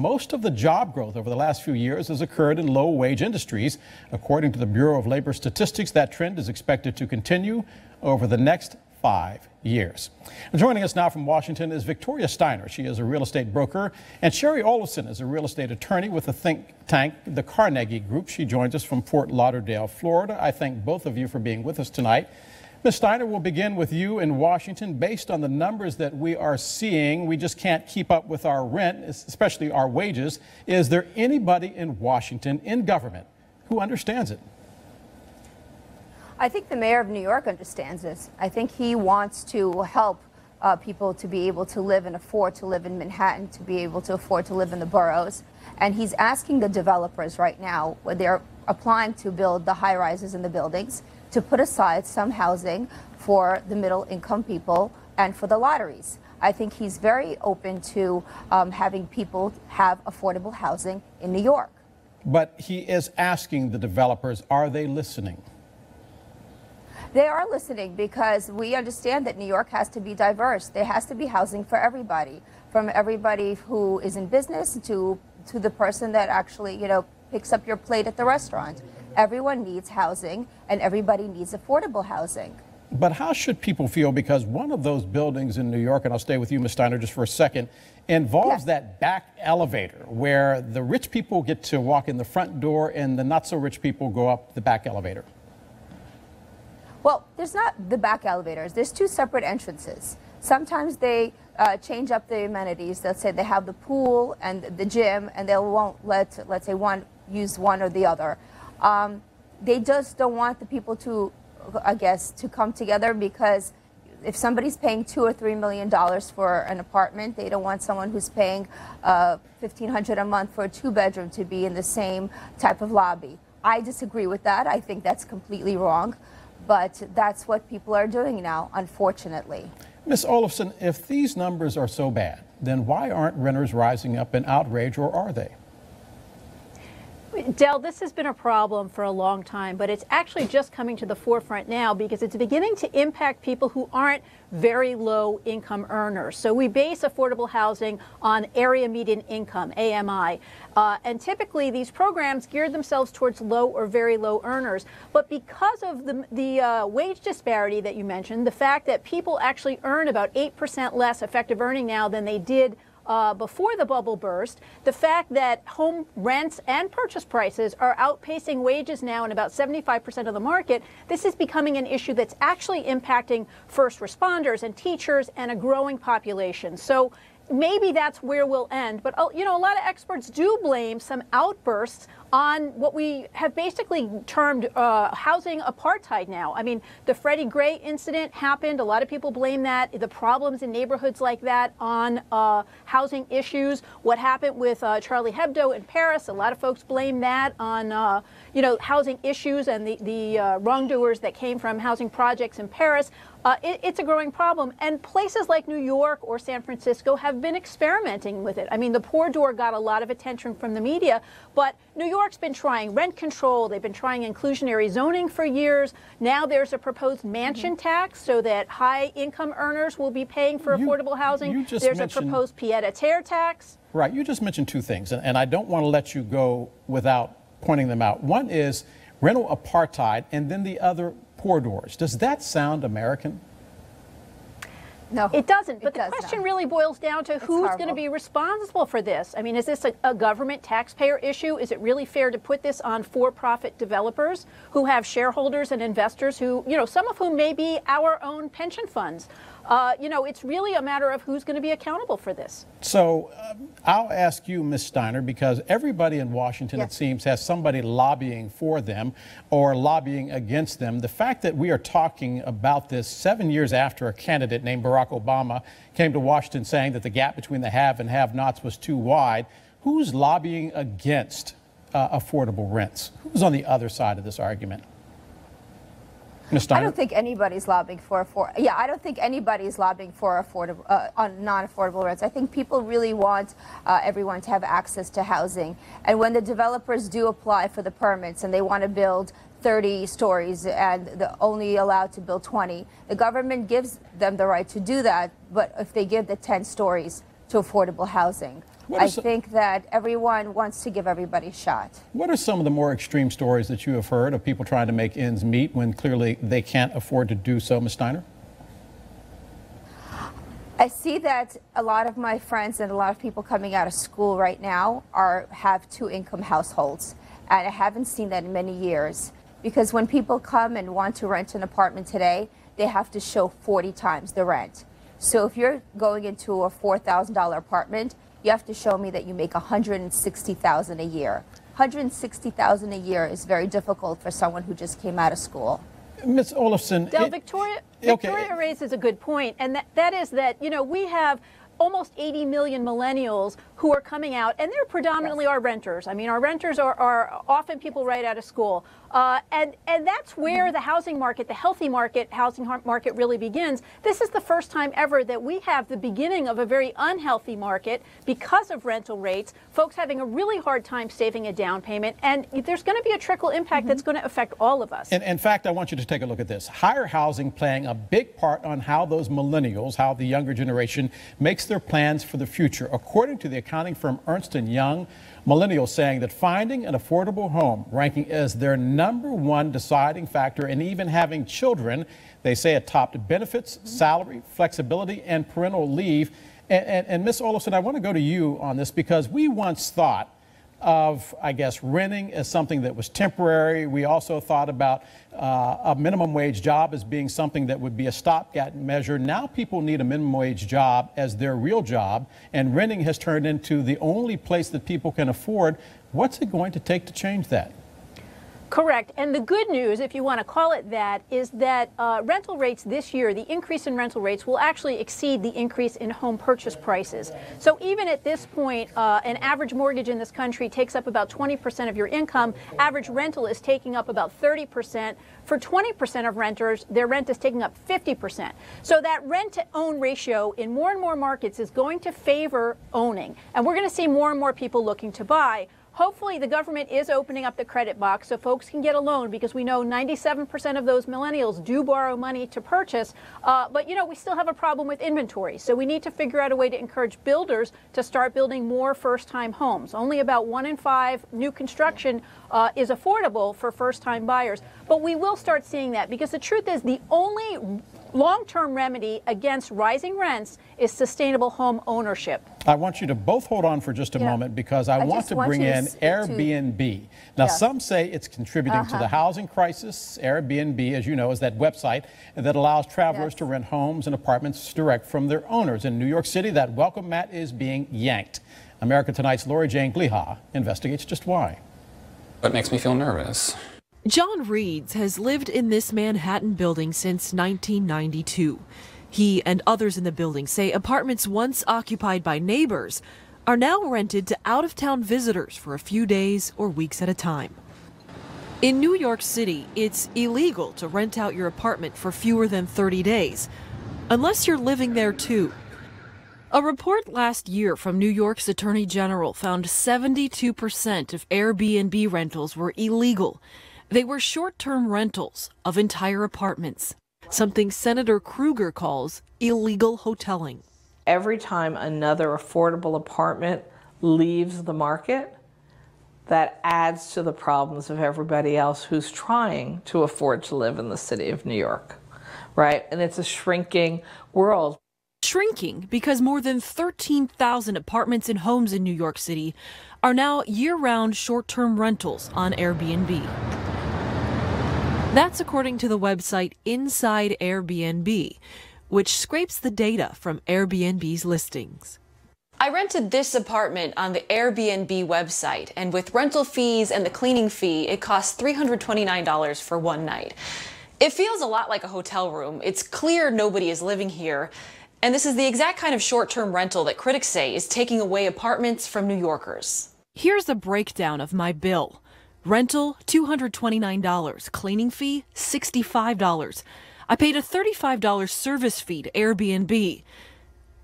most of the job growth over the last few years has occurred in low-wage industries. According to the Bureau of Labor Statistics, that trend is expected to continue over the next 5 years. Joining us now from Washington is Victoria Steiner. She is a real estate broker, and Shari Olefson is a real estate attorney with the think tank, the Carnegie Group. She joins us from Fort Lauderdale, Florida. I thank both of you for being with us tonight. Ms. Steiner, we'll begin with you in Washington. Based on the numbers that we are seeing, we just can't keep up with our rent, especially our wages. Is there anybody in Washington, in government, who understands it? I think the mayor of New York understands this. I think he wants to help people to be able to live and afford to live in Manhattan, to be able to afford to live in the boroughs. And he's asking the developers right now, when they're applying to build the high rises in the buildings, to put aside some housing for the middle income people and for the lotteries. I think he's very open to having people have affordable housing in New York. But he is asking the developers, are they listening? They are listening because we understand that New York has to be diverse. There has to be housing for everybody, from everybody who is in business to the person that actually, picks up your plate at the restaurant. Everyone needs housing, and everybody needs affordable housing. But how should people feel? Because one of those buildings in New York, and I'll stay with you, Ms. Steiner, just for a second, involves that back elevator where the rich people get to walk in the front door and the not so rich people go up the back elevator. Well, there's not the back elevators. There's two separate entrances. Sometimes they change up the amenities. They'll say they have the pool and the gym, and they won't let, let's say, one use one or the other. They just don't want the people to, I guess, to come together, because if somebody's paying $2 or $3 million for an apartment, they don't want someone who's paying $1,500 a month for a two-bedroom to be in the same type of lobby. I disagree with that. I think that's completely wrong. But that's what people are doing now, unfortunately. Ms. Olefson, if these numbers are so bad, then why aren't renters rising up in outrage, or are they? Del, this has been a problem for a long time, but it's actually just coming to the forefront now because it's beginning to impact people who aren't very low income earners. So we base affordable housing on area median income, AMI. And typically these programs geared themselves towards low or very low earners. But because of the wage disparity that you mentioned, the fact that people actually earn about 8% less effective earning now than they did before the bubble burst, the fact that home rents and purchase prices are outpacing wages now in about 75% of the market, this is becoming an issue that's actually impacting first responders and teachers and a growing population. So maybe that's where we'll end. But, a lot of experts do blame some outbursts on what we have basically termed housing apartheid now. I mean, the Freddie Gray incident happened. A lot of people blame that, the problems in neighborhoods like that, on housing issues. What happened with Charlie Hebdo in Paris, a lot of folks blame that on, housing issues and the wrongdoers that came from housing projects in Paris. It's a growing problem, and places like New York or San Francisco have been experimenting with it. I mean, the poor door got a lot of attention from the media, but New York's been trying rent control. They've been trying inclusionary zoning for years. Now there's a proposed mansion tax so that high-income earners will be paying for affordable housing. There's a proposed pied-à-terre tax. Right. You just mentioned two things, and I don't want to let you go without pointing them out. One is rental apartheid, and then the other, poor doors. Does that sound American? No, it doesn't. But the question really boils down to who's going to be responsible for this. I mean, is this a government taxpayer issue? Is it really fair to put this on for-profit developers who have shareholders and investors who, some of whom may be our own pension funds? It's really a matter of who's going to be accountable for this. So I'll ask you, Ms. Steiner, because everybody in Washington, it seems, has somebody lobbying for them or lobbying against them. The fact that we are talking about this 7 years after a candidate named Barack Obama came to Washington saying that the gap between the have and have-nots was too wide, who's lobbying against affordable rents? Who's on the other side of this argument? I don't think anybody's lobbying for affordable on non-affordable rents. I think people really want everyone to have access to housing. And when the developers do apply for the permits and they want to build 30 stories and they're only allowed to build 20, the government gives them the right to do that. But if they give the 10 stories to affordable housing, I think that everyone wants to give everybody a shot. What are some of the more extreme stories that you have heard of people trying to make ends meet when clearly they can't afford to do so, Ms. Steiner? I see that a lot of my friends and a lot of people coming out of school right now have two-income households, and I haven't seen that in many years, because when people come and want to rent an apartment today, they have to show 40 times the rent. So if you're going into a $4,000 apartment, you have to show me that you make $160,000 a year. $160,000 a year is very difficult for someone who just came out of school. Ms. Olefson, Victoria raises a good point, and that is that, you know, we have almost 80 million millennials who are coming out, and they're predominantly our renters. I mean, our renters are often people right out of school. And that's where the housing market, the healthy market, housing market really begins. This is the first time ever that we have the beginning of a very unhealthy market because of rental rates, folks having a really hard time saving a down payment, and there's going to be a trickle impact that's going to affect all of us. In fact, I want you to take a look at this. Higher housing playing a big part on how those millennials, how the younger generation makes their plans for the future. According to the accounting firm Ernst & Young, millennials saying that finding an affordable home ranking as their #1 deciding factor in even having children. They say it topped benefits, salary, flexibility, and parental leave. And Ms. Olefson, I want to go to you on this because we once thought of, I guess, renting as something that was temporary. We also thought about a minimum wage job as being something that would be a stopgap measure. Now people need a minimum wage job as their real job, and renting has turned into the only place that people can afford. What's it going to take to change that? Correct. And the good news, if you want to call it that, is that rental rates this year, the increase in rental rates will actually exceed the increase in home purchase prices. So even at this point, an average mortgage in this country takes up about 20% of your income. Average rental is taking up about 30%. For 20% of renters, their rent is taking up 50%. So that rent-to-own ratio in more and more markets is going to favor owning. And we're going to see more and more people looking to buy. Hopefully the government is opening up the credit box so folks can get a loan, because we know 97% of those millennials do borrow money to purchase. But, you know, we still have a problem with inventory. So we need to figure out a way to encourage builders to start building more first-time homes. Only about 1 in 5 new construction is affordable for first-time buyers. But we will start seeing that, because the truth is the only long-term remedy against rising rents is sustainable home ownership. I want you to both hold on for just a moment, because I want to bring in Airbnb. Now, some say it's contributing to the housing crisis. Airbnb, as you know, is that website that allows travelers to rent homes and apartments direct from their owners. In New York City, that welcome mat is being yanked. America Tonight's Lori Jane Gliha investigates just why. What makes me feel nervous? John Reeds has lived in this Manhattan building since 1992. He and others in the building say apartments once occupied by neighbors are now rented to out-of-town visitors for a few days or weeks at a time. In New York City, it's illegal to rent out your apartment for fewer than 30 days, unless you're living there too. A report last year from New York's Attorney General found 72% of Airbnb rentals were illegal. They were short-term rentals of entire apartments, something Senator Kruger calls illegal hoteling. Every time another affordable apartment leaves the market, that adds to the problems of everybody else who's trying to afford to live in the city of New York, right? And it's a shrinking world. Shrinking because more than 13,000 apartments and homes in New York City are now year-round short-term rentals on Airbnb. That's according to the website Inside Airbnb, which scrapes the data from Airbnb's listings. I rented this apartment on the Airbnb website, and with rental fees and the cleaning fee, it cost $329 for one night. It feels a lot like a hotel room. It's clear nobody is living here, and this is the exact kind of short-term rental that critics say is taking away apartments from New Yorkers. Here's a breakdown of my bill. Rental, $229. Cleaning fee, $65. I paid a $35 service fee to Airbnb.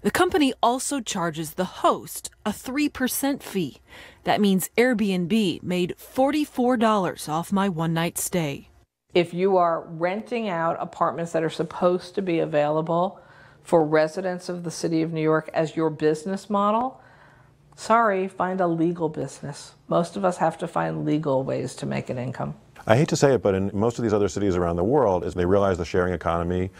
The company also charges the host a 3% fee. That means Airbnb made $44 off my one-night stay. If you are renting out apartments that are supposed to be available for residents of the city of New York as your business model, sorry, find a legal business. Most of us have to find legal ways to make an income. I hate to say it, but in most of these other cities around the world, is they realize the sharing economy.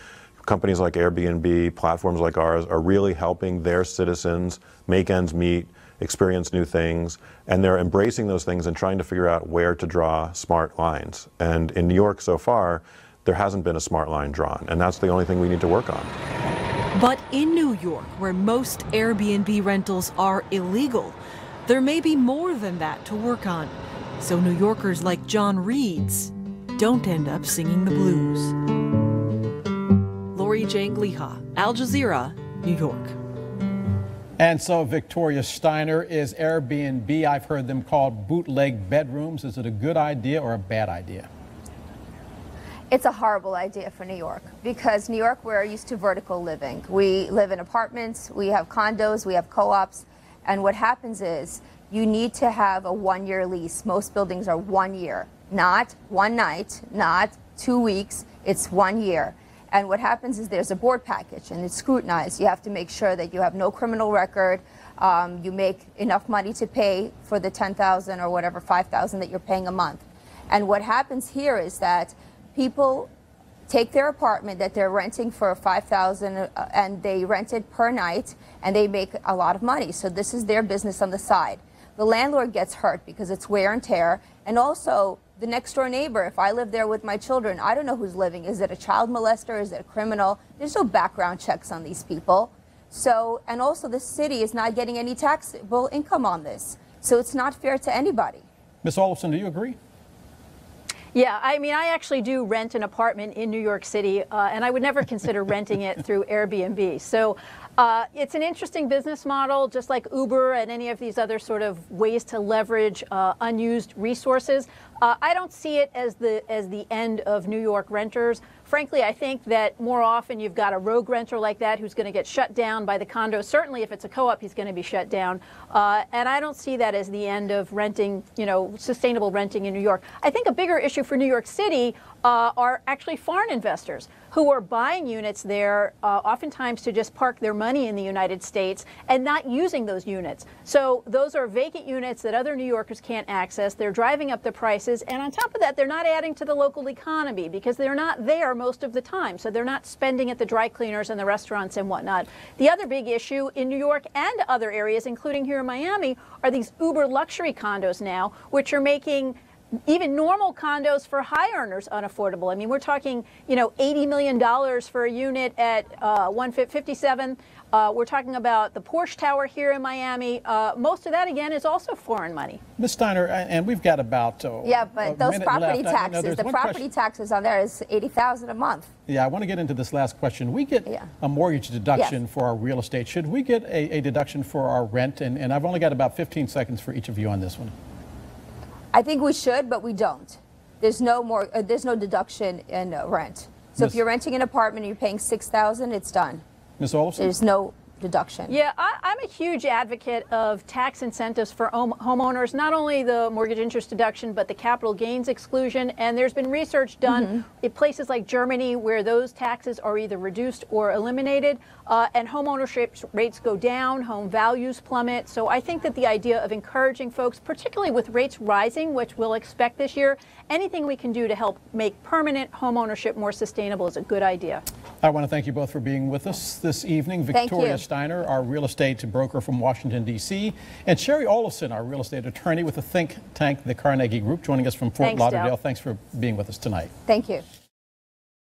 Companies like Airbnb, platforms like ours, are really helping their citizens make ends meet, experience new things, and they're embracing those things and trying to figure out where to draw smart lines. And in New York so far, there hasn't been a smart line drawn, and that's the only thing we need to work on. But in New York, where most Airbnb rentals are illegal, there may be more than that to work on. So New Yorkers like John Reeds don't end up singing the blues. Lori Jangliha, Al Jazeera, New York. And so Victoria Steiner, is Airbnb, I've heard them called bootleg bedrooms. Is it a good idea or a bad idea? It's a horrible idea for New York because New York, we're used to vertical living. We live in apartments, we have condos, we have co-ops, and what happens is you need to have a one-year lease. Most buildings are 1 year, not one night, not 2 weeks, it's 1 year. And what happens is there's a board package and it's scrutinized. You have to make sure that you have no criminal record, you make enough money to pay for the $10,000 or whatever, $5,000 that you're paying a month. And what happens here is that people take their apartment that they're renting for $5,000 and they rent it per night and they make a lot of money. So this is their business on the side. The landlord gets hurt because it's wear and tear, and also the next door neighbor, if I live there with my children, I don't know who's living. Is it a child molester? Is it a criminal? There's no background checks on these people. So, and also the city is not getting any taxable income on this. So it's not fair to anybody. Ms. Olefson, do you agree? Yeah, I mean, I actually do rent an apartment in New York City, and I would never consider renting it through Airbnb. So it's an interesting business model, just like Uber and any of these other sort of ways to leverage unused resources. I don't see it as the end of New York renters. Frankly, I think that more often you've got a rogue renter like that who's going to get shut down by the condo. Certainly, if it's a co-op, he's going to be shut down. And I don't see that as the end of renting, sustainable renting in New York. I think a bigger issue for New York City are actually foreign investors who are buying units there, oftentimes to just park their money in the United States and not using those units. So those are vacant units that other New Yorkers can't access. They're driving up the prices. And on top of that, they're not adding to the local economy because they're not there most of the time. So they're not spending at the dry cleaners and the restaurants and whatnot. The other big issue in New York and other areas, including here in Miami, are these uber luxury condos now, which are making even normal condos for high earners unaffordable. I mean, we're talking, $80 million for a unit at 157. We're talking about the Porsche Tower here in Miami. Most of that, again, is also foreign money. Ms. Steiner, and we've got about yeah, but those property taxes, the property taxes on there is $80,000 a month. Yeah, I want to get into this last question. We get a mortgage deduction for our real estate. Should we get a deduction for our rent? And I've only got about 15 seconds for each of you on this one. I think we should, but we don't. There's no deduction in rent. So if you're renting an apartment and you're paying $6,000, it's done. Ms. Olefson? There's no deduction. Yeah, I'm a huge advocate of tax incentives for homeowners, not only the mortgage interest deduction, but the capital gains exclusion. And there's been research done in places like Germany where those taxes are either reduced or eliminated, and home ownership rates go down, home values plummet. So I think that the idea of encouraging folks, particularly with rates rising, which we'll expect this year, anything we can do to help make permanent home ownership more sustainable is a good idea. I want to thank you both for being with us this evening. Victoria Steiner, our real estate broker from Washington, D.C., and Shari Olefson, our real estate attorney with the think tank, the Carnegie Group, joining us from Fort Lauderdale. Thanks for being with us tonight. Thank you.